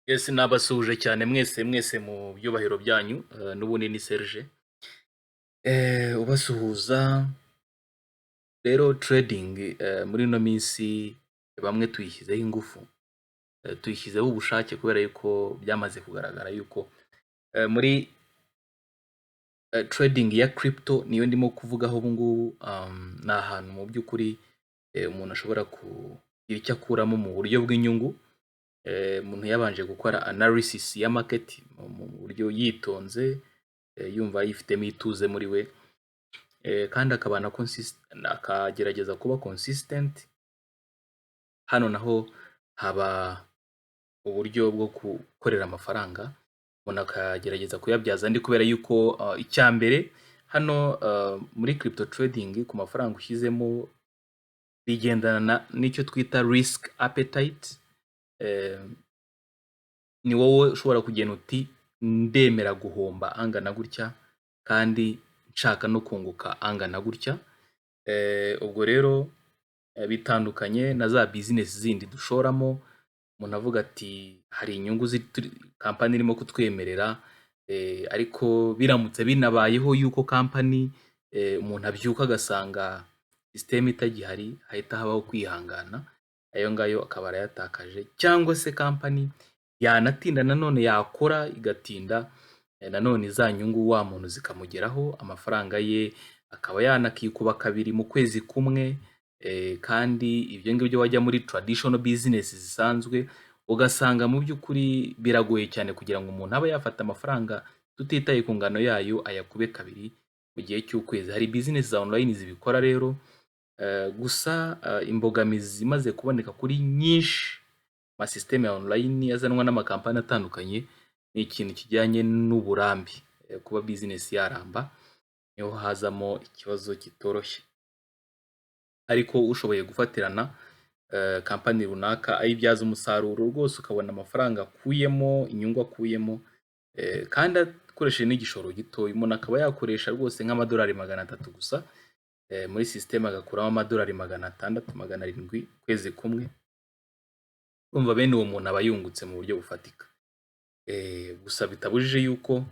Yes, nabasuhuje cyane mwese mu byubahiro byanyu, n'ubundi ni Serge. Ubasuhuza rero trading muri ino minsi bamwe tuyishyizeho ingufu, tuyishyizeho ubushake kubera yuko byamaze kugaragara yuko muri trading ya crypto niyo ndimo kuvugaho ubu ngubu. Ni ahantu mu by'ukuri umuntu ashobora kugira icyo akuramo mu buryo bw'inyungu. Umuntu yabanje gukora analysis ya market mu buryo yitonze, yumva yifitemo ituze muri we, kandi akagerageza kuba consistent. Hano naho haba uburyo bwo gukorera amafaranga, umuntu akagerageza kuyabyaza andi, kubera yuko icyambere hano muri crypto trading ku mafaranga ushyizemo bigendana n'icyo twita risk appetite. Ni wowe ushobora kugena uti ndemera guhomba angana gutya kandi nshaka no kunguka angana gutya. Ubwo rero bitandukanye na za business zindi dushoramo, umuntu avuga ati hari inyungu kampani irimo kutwemerera, ariko biramutse binabayeho yuko kampani umuntu abyuka agasanga system itagihari, hahita habaho kwihangana, ayo ngayo akaba arayatakaje. Cyangwa se kampani yanatinda nanone, yakora igatinda nanone za nyungu wa muntu zikamugeraho, amafaranga ye akaba yanakikuba kabiri mu kwezi kumwe. Kandi ibyo ngibyo wajya muri traditional business zisanzwe ugasanga mu by'ukuri biragoye cyane kugira ngo umuntu abe yafata amafaranga tutitaye ku ngano yayo ayakube kabiri mu gihe cy'ukwezi. Hari business za online zibikora rero, gusa imbogamizi imaze kuboneka kuri nyinshi amasystem ya online azanwa n'amakampani atandukanye ni ikintu kijyanye n'uburambe, kuba business yaramba niho hazamo ikibazo kitoroshye. Ariko ushoboye gufatirana kampani runaka ayibyaza umusaruro rwose, ukabona amafaranga akuyemo, inyungu akuyemo, kandi akoresheje n'igishoro gito, umuntu akaba yakoresha rwose nk'amadolari 300 gusa muri system, agakuramo amadolari 600 700 kwezi kumwe. Urumva bene uwo muntu aba yungutse mu buryo bufatika. Gusa bitabujije yuko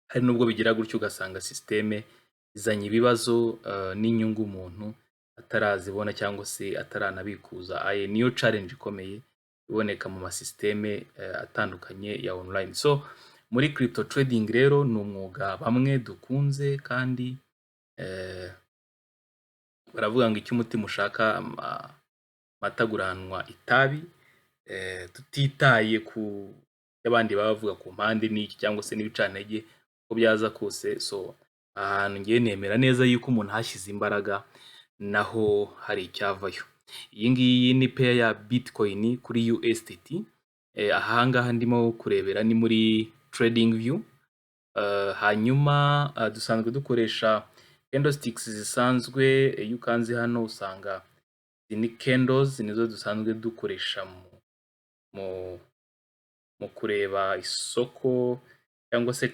hari nubwo bigira gutyo ugasanga system izanye ibibazo n'inyungu umuntu atarazibona cyangwa se ataranabikuza. Niyo challenge ikomeye iboneka mu masysteme atandukanye ya online. So muri crypto trading rero ni umwuga bamwe dukunze, kandi baravuga ngo icyo umutima ushaka mataguranwa itabi, tutitaye ku y'abandi baba bavuga ku mpande n'iki cyangwa se n'ibicantege uko byaza kose. So ahantu ngiye nemera neza yuko umuntu hashyize imbaraga naho hari icyavayo. Iyi ngiyi ni pair ya Bitcoin kuri USDT. Ahangaha ndimo kurebera ni muri trading view. Hanyuma dusanzwe dukoresha candlesticks zisanzwe. Iyo ukanze hano usanga ni candles nizo dusanzwe dukoresha mu kureba isoko cyangwa se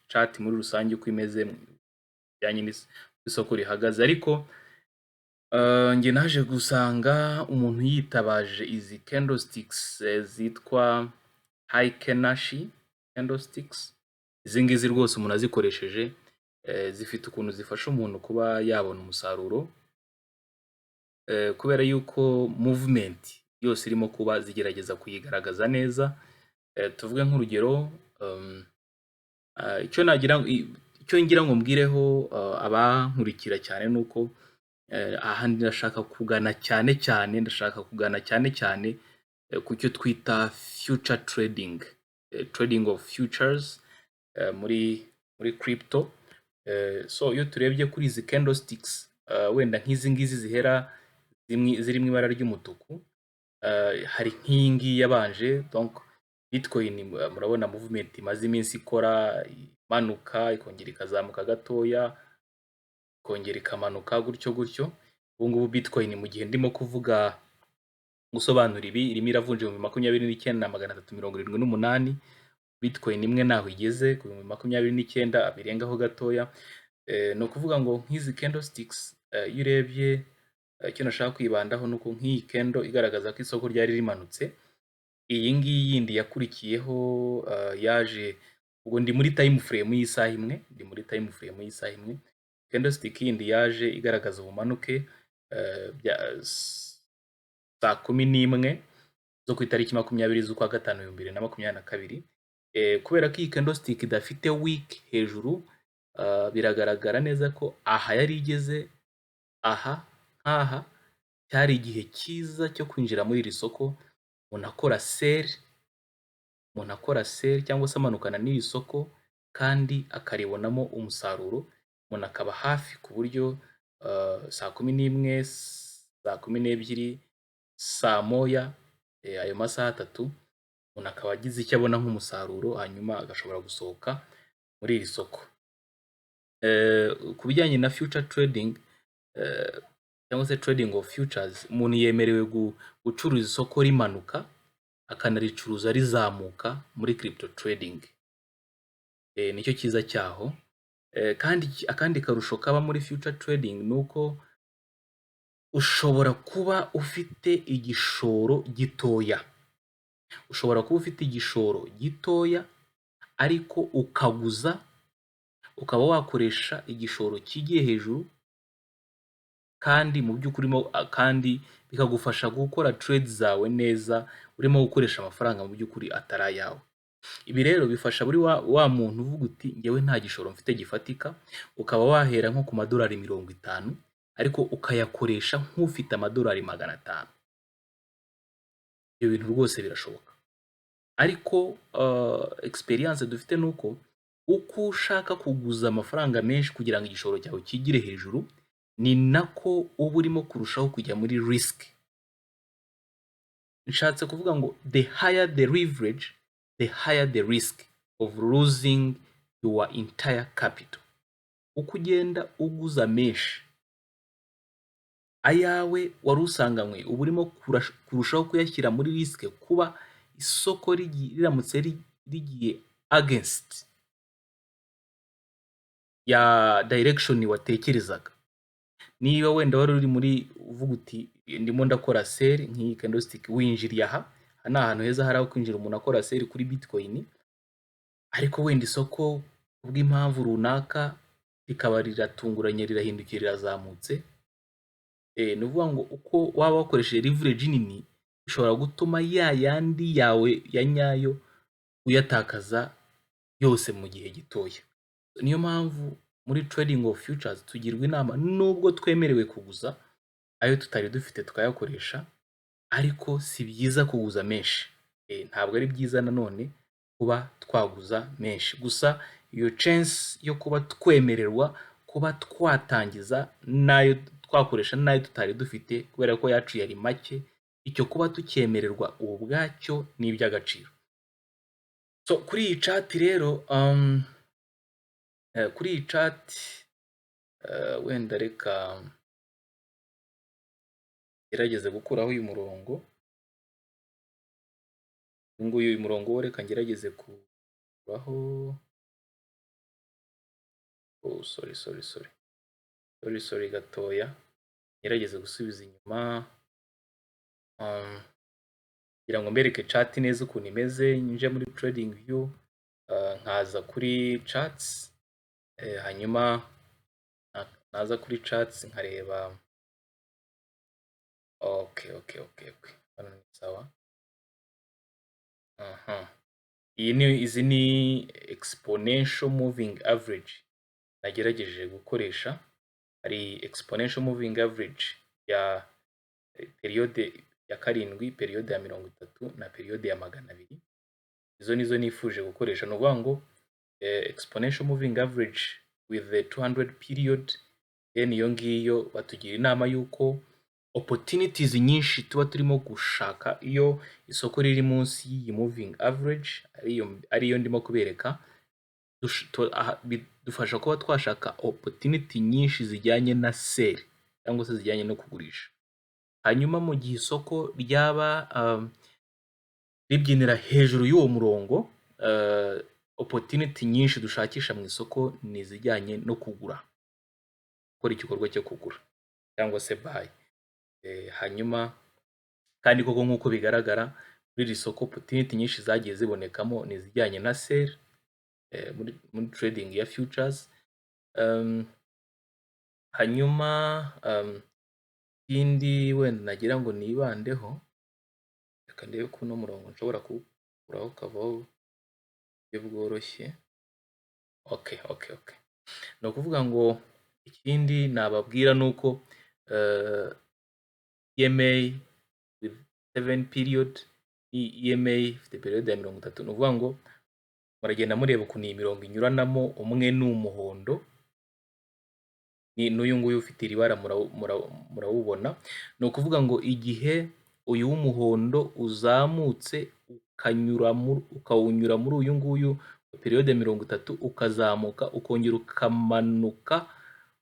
chart muri rusange uko imeze bijyanye n'isoko rihagaze. Ariko nge naje gusanga umuntu yitabaje izi candlesticks zitwa Heikenashi candlesticks. Izi ngizi rwose umuntu azikoresheje zifite ukuntu zifasha umuntu kuba yabona umusaruro, kubera yuko movement yose irimo kuba zigerageza kuyigaragaza neza. Tuvuge nk'urugero, icyo ngira ngo mbwireho abankurikira cyane nuko ahandi ndashaka kugana cyane cyane ku cyo twita future trading, trading of futures muri crypto. So iyo turebye kuri izi candlesticks, wenda nk'izi ngizi zihera ziri mu ibara ry'umutuku, hari nk'iyi ngiyi yabanje. Donc Bitcoin murabona movement imaze iminsi ikora, imanuka ikongera ikazamuka gatoya, ikongera ikamanuka gutyo. Ubu ngubu Bitcoin mu gihe ndimo kuvuga gusobanura ibi irimo iravunje mu 29,378. Bitcoin imwe naho igeze ku 29 birengaho gatoya. Ni ukuvuga ngo nk'izi candlesticks iyo urebye, icyo nashaka kwibandaho nuko nk'iyi candle igaragaza ko isoko ryari rimanutse, iyi ngiyi yindi yakurikiyeho yaje ubwo ndi muri time frame y'isaha imwe, ndi muri time frame y'isaha imwe. Candlestick yindi yaje igaragaza ubumanuke saa 11 zo ku itariki 20 z'ukwa gatanu 2022. Kubera ko iyi candlestick idafite wick hejuru, biragaragara neza ko aha yari igeze aha nk'aha cyari igihe cyiza cyo kwinjira muri iri soko. Umuntu akora sell cyangwa se amanukana n'iri soko kandi akaribonamo umusaruro. Umuntu akaba hafi ku buryo saa 11, saa 12, saa moya, ayo masaha atatu umuntu akaba agize icyo abona nk'umusaruro, hanyuma agashobora gusohoka muri iri soko. Ku bijyanye na future trading cyangwa se trading of futures, umuntu yemerewe gucuruza isoko rimanuka akanaricuruza rizamuka muri crypto trading. Nicyo cyiza cyaho. Kandi akandi karusho kaba muri future trading nuko ushobora kuba ufite igishoro gitoya. Ushobora kuba ufite igishoro gitoya ariko ukaguza, ukaba wakoresha igishoro kigiye hejuru kandi mu by'ukuri kandi bikagufasha gukora trades zawe neza, urimo gukoresha amafaranga mu by'ukuri atari ayawe. Ibi rero bifasha buri wa muntu uvuga uti ngewe nta gishoro mfite gifatika, ukaba wahera nko ku madolari 50 ariko ukayakoresha nk'ufite amadolari 500. Ibyo bintu rwose birashoboka. Ariko experience dufite nuko uko ushaka kuguza amafaranga menshi kugira ngo igishoro cyawe kigire hejuru, ni nako uba urimo kurushaho kujya muri risk. Nshatse kuvuga ngo the higher the leverage, the higher the risk of losing your entire capital. Uko ugenda uguza menshi, ayawe wari usanganywe uba urimo kurushaho kuyashyira muri risk kuba isoko riramutse rigiye against ya direction watekerezaga. Niba wenda wari uri muri uvuga uti ndimo ndakora sell nk'iyi candlestick, winjiriye aha ni ahantu heza hari aho kwinjira umuntu akora sell kuri bitcoin, ariko wenda isoko kubw'impamvu runaka rikaba riratunguranye rirahindukira rirazamutse. Ni ukuvuga ngo uko waba wakoresheje leverage nini bishobora gutuma ya yandi yawe ya nyayo uyatakaza yose mu gihe gitoya. Niyo mpamvu muri trading of futures tugirwa inama, nubwo twemerewe kuguza ayo tutari dufite tukayakoresha, ariko si byiza kuguza menshi. Ntabwo ari byiza nanone kuba twaguza menshi. Gusa iyo chance yo kuba twemererwa kuba twatangiza nayo twakoresha nayo tutari dufite kubera ko yacu yari make, icyo kuba tucyemererwa ubu bwacyo ni iby'agaciro. So kuri iyi chat rero, kuri iyi chat wenda reka gerageze gukuraho uyu murongo. Uyu murongo wo reka ngerageze kuraho. Sorry gatoya. Ngerageze gusubiza inyuma. Kugira ngo mbereke chat neza ukuntu imeze, nje muri trading view, nkaza kuri charts, hanyuma naza kuri charts nkareba. Okay. Hano ni sawa. Izi ni exponential moving average nagerageje gukoresha. Hari exponential moving average ya periode ya 7, periode ya 30 na periode ya 200. Izo nizo nifuje gukoresha. No ngo exponential moving average with the 200 period, iyo ngiyo batugira inama yuko opportunities nyinshi tuba turimo gushaka iyo isoko riri munsi y'iyi moving average, ariyo ndimo kubereka, bidufasha kuba twashaka opportunity nyinshi zijyanye na sell cyangwa se zijyanye no kugurisha. Hanyuma mu gihe isoko ryaba ribyinira hejuru y'uwo murongo, opportunity nyinshi dushakisha mu isoko ni izijyanye no kugura, gukora igikorwa cyo kugura cyangwa se buy. Hanyuma kandi koko nk'uko bigaragara muri iri soko opportunity nyinshi zagiye zibonekamo ni izijyanye na sell muri trading ya futures. Hanyuma ikindi wenda nagira ngo nibandeho, reka ndebe ko uno murongo nshobora kuwukuraho ukavaho mu buryo bworoshye. Okay. Ni ukuvuga ngo ikindi nababwira ni uko EMA with 7 period, EMA ifite periode ya 30. Ni ukuvuga ngo muragenda mureba ukuntu iyi mirongo inyuranamo, umwe ni umuhondo, n'uyu nguyu ufite iri bara murawubona. Ni ukuvuga ngo igihe uyu w'umuhondo uzamutse ukawunyura muri uyu nguyu periode 30, ukazamuka ukongera ukamanuka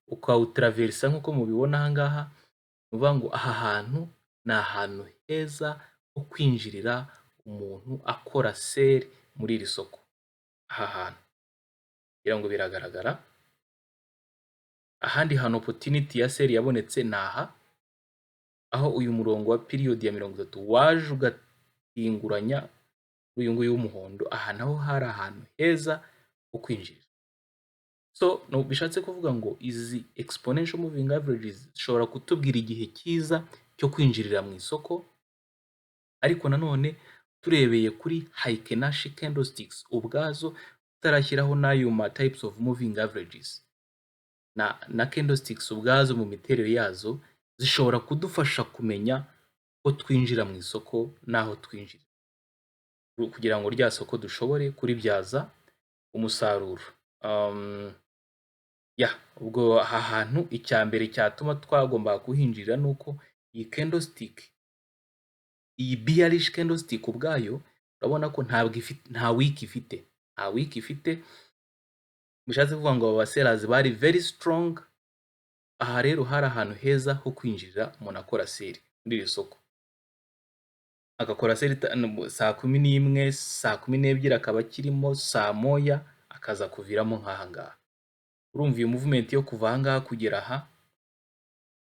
ukawutraversa nk'uko mubibona aha ngaha, ni ukuvuga ngo aha hantu ni ahantu heza ho kwinjirira umuntu akora sell muri iri soko. Aha hantu kugira ngo biragaragara. Ahandi hantu opportunity ya sell yabonetse ni aha, aho uyu murongo wa period ya 30 waje ugatinguranya uyu nguyu w'umuhondo. Aha naho hari ahantu heza ho kwinjira. So bishatse kuvuga ngo izi exponential moving averages zishobora kutubwira igihe cyiza cyo kwinjirira mu isoko, ariko nanone turebeye kuri Heikenhashi candlesticks ubwazo, tutarashyiraho n'ayo types of moving averages na candlesticks ubwazo mu miterere yazo, zishobora kudufasha kumenya ko twinjira mu isoko n'aho twinjira, kugira ngo rya soko dushobore kuribyaza umusaruro. Ubwo aha hantu icyambere cyatuma twagomba kuhinjira ni uko iyi candlestick, iyi bearish candlestick ubwayo urabona ko nta week ifite, bishatse kuvuga ngo aba sellers bari very strong. Aha rero hari ahantu heza ho kwinjirira umuntu akora sell muri iri soko, agakora sell saa 11, saa 12 akaba akirimo, saa moya akaza kuviramo nk'aha ngaha. Urumva iyo movement yo kuva aha ngaha kugera aha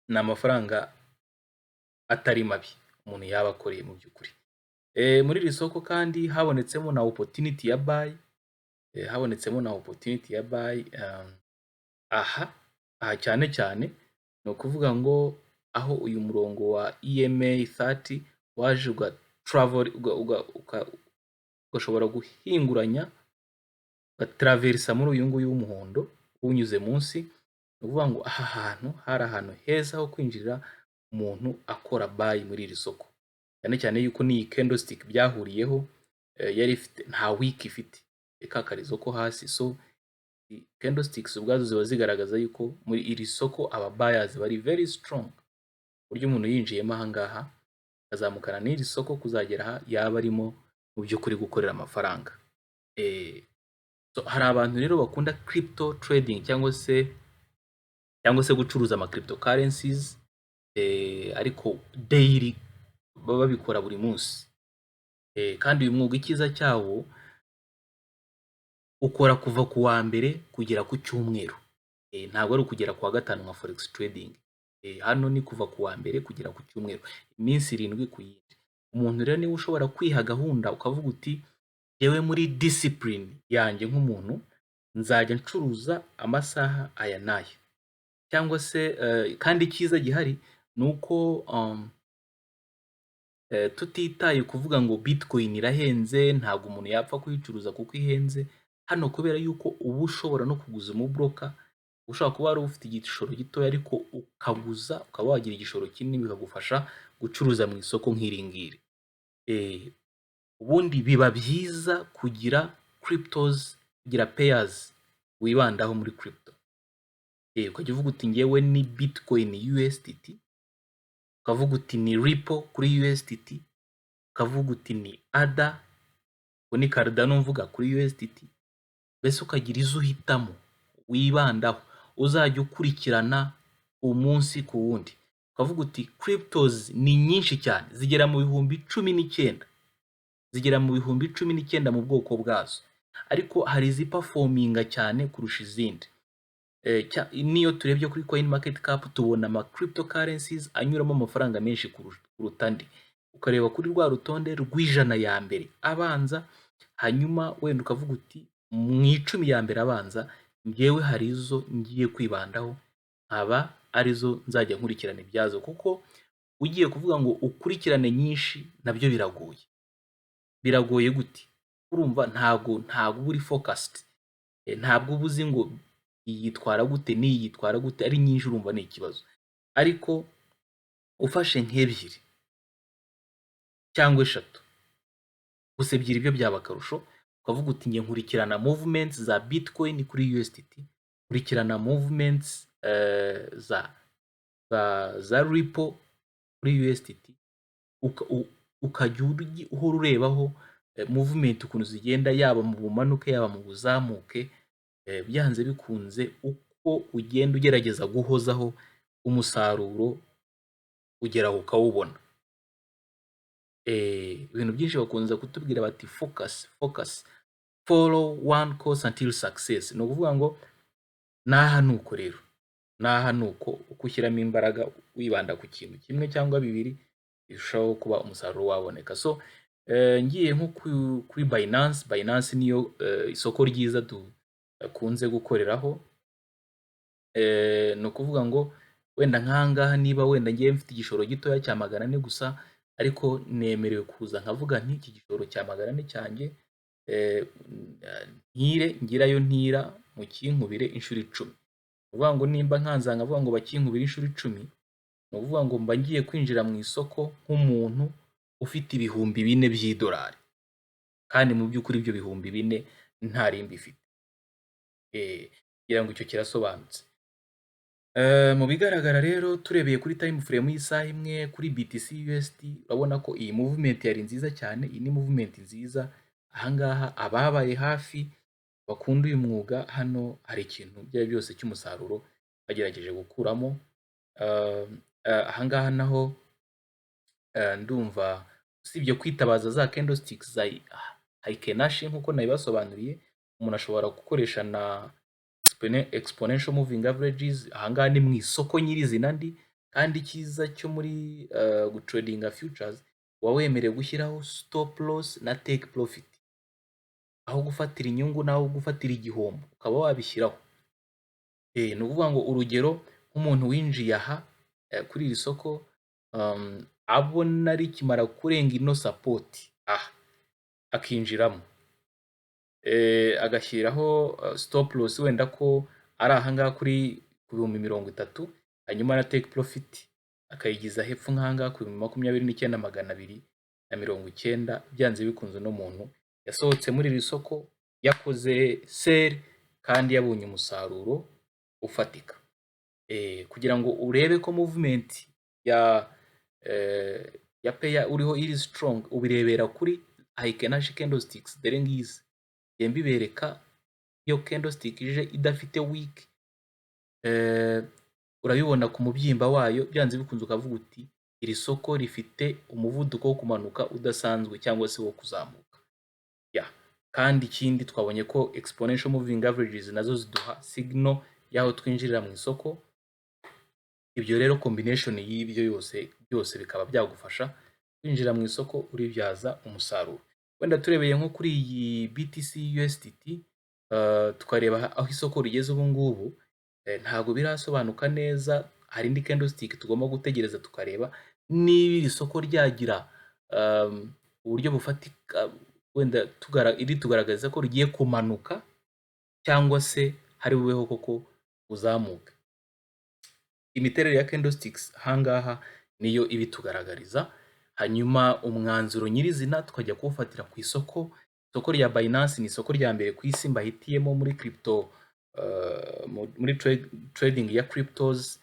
ni amafaranga atari mabi umuntu yaba akoreye mu by'ukuri. Muri iri soko kandi habonetsemo na opportunity ya buy, aha cyane ni ukuvuga ngo aho uyu murongo wa EMA 30 waje ugashobora guhinguranya ugatraversa muri uyu nguyu w'umuhondo unyuze munsi. Ni ukuvuga ngo aha hantu hari ahantu heza ho kwinjirira umuntu akora buy muri iri soko, cyane yuko n'iyi candlestick byahuriyeho yari ifite nta week ifite ikakarizo ko hasi. So candlesticks ubwazo ziba zigaragaza yuko muri iri soko aba buyers bari very strong, buryo umuntu yinjiyemo aha ngaha akazamukana n'iri soko kuzagera aha yaba arimo mu by'ukuri gukorera amafaranga. So hari abantu rero bakunda crypto trading cyangwa se gucuruza ama cryptocurrencies, ariko daily baba babikora buri munsi. Kandi uyu mwuga icyiza cyawo ukora kuva ku wa mbere kugera ku cyumweru, ntabwo ari ukugera ku wa gatanu nka Forex trading. Hano ni kuva ku wa mbere kugera ku cyumweru, iminsi 7 ku yindi. Umuntu rero niba ushobora kwiha gahunda ukavuga uti yewe muri discipline yanjye nk'umuntu nzajya ncuruza amasaha aya n'aya, cyangwa se kandi icyiza gihari ni uko tutitaye kuvuga ngo bitcoin irahenze, ntabwo umuntu yapfa kuyicuruza kuko ihenze. Hano kubera yuko uba ushobora no kuguza umubroka, ushobora kuba wari ufite igishoro gitoya ariko ukaguza ukaba wagira igishoro kinini bikagufasha gucuruza mu isoko nk'iri ngiri. Ubundi biba byiza kugira cryptos, kugira pairs wibandaho muri crypto. Ukajya uvuga uti ngewe ni bitcoin USDT, ukavuga uti ni Ripple kuri USDT, ukavuga uti ni ADA, ni Cardano mvuga kuri USDT. Bese ukagira izo uhitamo wibandaho uzajya ukurikirana umunsi ku wundi, ukavuga uti cryptos ni nyinshi cyane, zigera mu bihumbi 19 mu bwoko bwazo, ariko hari iziperforminga cyane kurusha izindi. Niyo turebye kuri coin market cap tubona ama cryptocurrencies anyuramo amafaranga menshi kuruta andi. ukareba kuri rwa rutonde rw'ijana ya mbere abanza, hanyuma wenda ukavuga uti mu 10 ya mbere abanza njyewe hari izo ngiye kwibandaho, nkaba arizo nzajya nkurikirana ibyazo, kuko ugiye kuvuga ngo ukurikirane nyinshi nabyo biragoye. Biragoye gute? Urumva ntago uba uri focused, ntabwo uba uzi ngo iyi yitwara gute n'iyi yitwara gute, ari nyinshi urumva ni ikibazo. Ariko ufashe nk'ebyiri cyangwa eshatu, gusa ebyiri byo byaba akarusho, ukavuga uti njye nkurikirana movements za Bitcoin kuri USDT, nkurikirana movements za Ripple kuri USDT, ukajya uhora urebaho movement ukuntu zigenda, yaba mu bumanuke yaba mu buzamuke, byanze bikunze uko ugenda ugerageza guhozaho umusaruro ugeraho ukawubona. Ibintu byinshi bakunze kutubwira bati focus, follow one course until success. Ni ukuvuga ngo naha nuko rero, naha nuko uko ushyiramo imbaraga wibanda ku kintu kimwe cyangwa bibiri birushaho kuba umusaruro waboneka. So ngiye nko kuri Binance niyo isoko ryiza dukunze gukoreraho. Ni ukuvuga ngo wenda nkangaha niba wenda ngiye mfite igishoro gitoya cya 400 gusa, ariko nemerewe kuza nkavuga nti iki gishoro cya 400 cyanjye ngirayo ntira mu kinkubire inshuro 10. Uvuga ngo nimba nkanza nkavuga ngo bakinkubire inshuro 10, ni ukuvuga ngo mba ngiye kwinjira mu isoko nk'umuntu ufite ibihumbi 4 by'idolari, kandi mu by'ukuri ibyo bihumbi 4 nta rimbi ifite. Kugira ngo icyo kirasobanutse. Mu bigaragara rero turebeye kuri time frame y'isaha imwe kuri BTC USD, urabona ko iyi movement yari nziza cyane. Iyi ni movement nziza. Ahangaha ababaye hafi bakunda uyu mwuga, hano hari ikintu byari byose cy'umusaruro bagerageje gukuramo. Ahangaha naho ndumva usibye kwitabaza za candlesticks za Ikenashi nkuko nabibasobanuriye, umuntu ashobora gukoresha na exponential moving averages. Ahangaha ni mu isoko nyirizina ndi, kandi icyiza cyo muri gutradinga futures wawemerewe gushyiraho stop loss na take profit, aho gufatira inyungu naho gufatira igihombo ukaba wabishyiraho. Ni ukuvuga ngo urugero nk'umuntu winjiye aha kuri iri soko, abona rikimara kurenga ino support akinjiramo, agashyiraho stop loss wenda ko ari ahangaha kuri ku 30,000, hanyuma na take profit akayigiza hepfo nk'ahangaha ku 29,290. byanze bikunze no muntu yasohotse muri iri soko yakoze sell kandi yabonye umusaruro ufatika. Kugira ngo urebe ko movement ya pair uriho iri strong, ubirebera kuri Ikenashi candlesticks. Dore ngizi mbibereka, iyo candlestick ije idafite week, urabibona ku mubyimba wayo, byanze bikunze ukavuga uti iri soko rifite umuvuduko wo kumanuka udasanzwe cyangwa se wo kuzamuka. Kandi ikindi twabonye ko exponential moving averages nazo ziduha signal yaho twinjirira mu isoko. Ibyo rero combination y'ibyo byose bikaba byagufasha kwinjira mu isoko uribyaza umusaruro. Wenda turebeye nko kuri iyi BTC USDT, tukareba aho isoko rigeze ubu ngubu, ntago birasobanuka neza. Hari indi candlestick tugomba gutegereza tukareba niba iri soko ryagira uburyo bufatika, wenda tugaragaza ko rigiye kumanuka cyangwa se hari bubeho koko uzamuka. Imiterere ya candlesticks ahangaha niyo ibitugaragariza, hanyuma umwanzuro nyirizina tukajya kuwufatira ku isoko. Isoko rya Binance ni isoko rya mbere ku isi mbahitiyemo muri crypto, muri trading ya cryptos,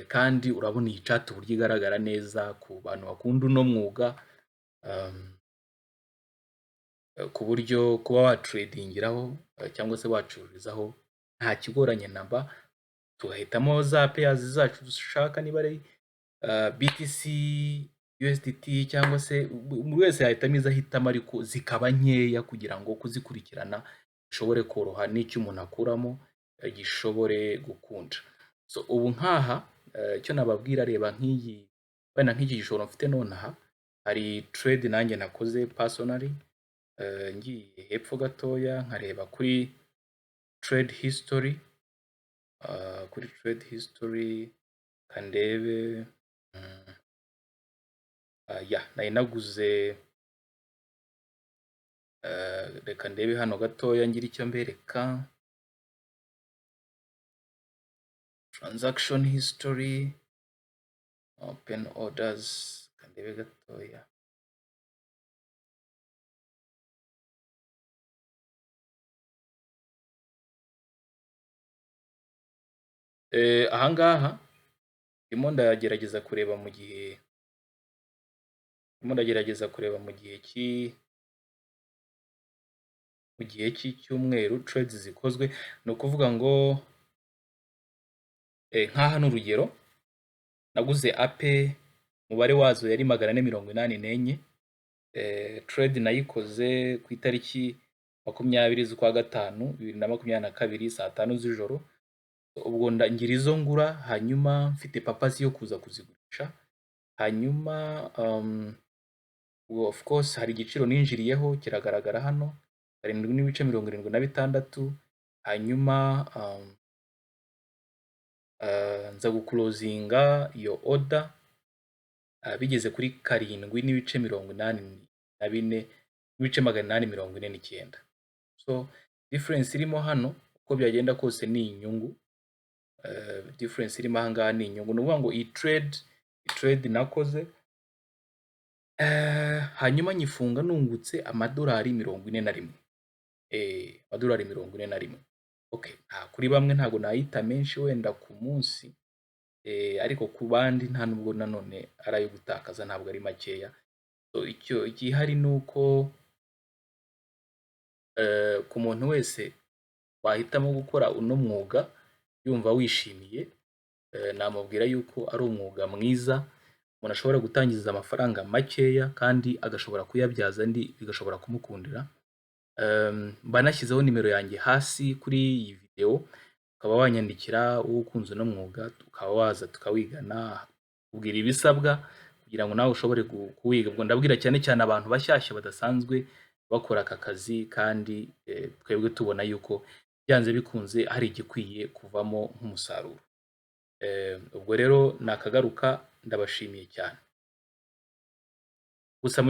kandi urabona iyi chart uburyo igaragara neza ku bantu bakunda uno mwuga, ku buryo kuba watradingiraho cyangwa se wacururizaho nta kigoranye namba. Tugahitamo za pairs zacu dushaka, niba ari BTC USDT cyangwa se buri wese yahitamo izo ahitamo, ariko zikaba nkeya kugira ngo kuzikurikirana bishobore koroha, n'icyo umuntu akuramo gishobore gukunda. So ubu nkaha icyo nababwira, reba nk'iyi, wenda nk'iki gishoro mfite nonaha, hari trade nanjye nakoze personally, ngiye hepfo gatoya nkareba kuri trade history, kuri trade history kandebe, nari naguze, reka ndebe hano gatoya ngira icyo mbereka, transaction history, open orders, kandebe gatoya. Ahangaha ndimo ndagerageza kureba mu gihe, mu gihe cy'icyumweru trades zikozwe. Ni ukuvuga ngo nk'aha n'urugero naguze ape, umubare wazo yari 484. Trade nayikoze ku itariki 20 z'ukwa gatanu 2022 saa 5 z'ijoro. Ubwo ngira izo ngura, hanyuma mfite papasi yo kuza kuzigurisha, hanyuma of course hari igiciro ninjiriyeho kiragaragara hano 7.76, hanyuma nza guclosinga iyo order bigeze kuri 7.84 so difference irimo hano uko byagenda kose ni inyungu. Difference irimo ahangaha ni inyungu, ni ukuvuga ngo iyi trade nakoze, hanyuma nyifunga nungutse amadolari 41. Amadolari 41. Okay, kuri bamwe ntago nayita menshi wenda ku munsi, ariko ku bandi nta nubwo nanone ari ayo gutakaza, ntabwo ari makeya. So icyo igihari nuko ku muntu wese wahitamo gukora uno mwuga yumva wishimiye, namubwira yuko ari umwuga mwiza, umuntu ashobora gutangiza amafaranga makeya kandi agashobora kuyabyaza andi bigashobora kumukundira. Banashyizeho nimero yanjye hasi kuri iyi video, ukaba wanyandikira ukunze no mwuga, ukaba waza tukawigana, ubwira ibisabwa kugira ngo nawe ushobore kuwiga. Ubwo ndabwira cyane cyane abantu bashyashya badasanzwe bakora aka kazi, kandi twebwe tubona yuko byanze bikunze hari igikwiye kuvamo nk'umusaruro. Ubwo rero nakagaruka, ndabashimiye cyane. Gusa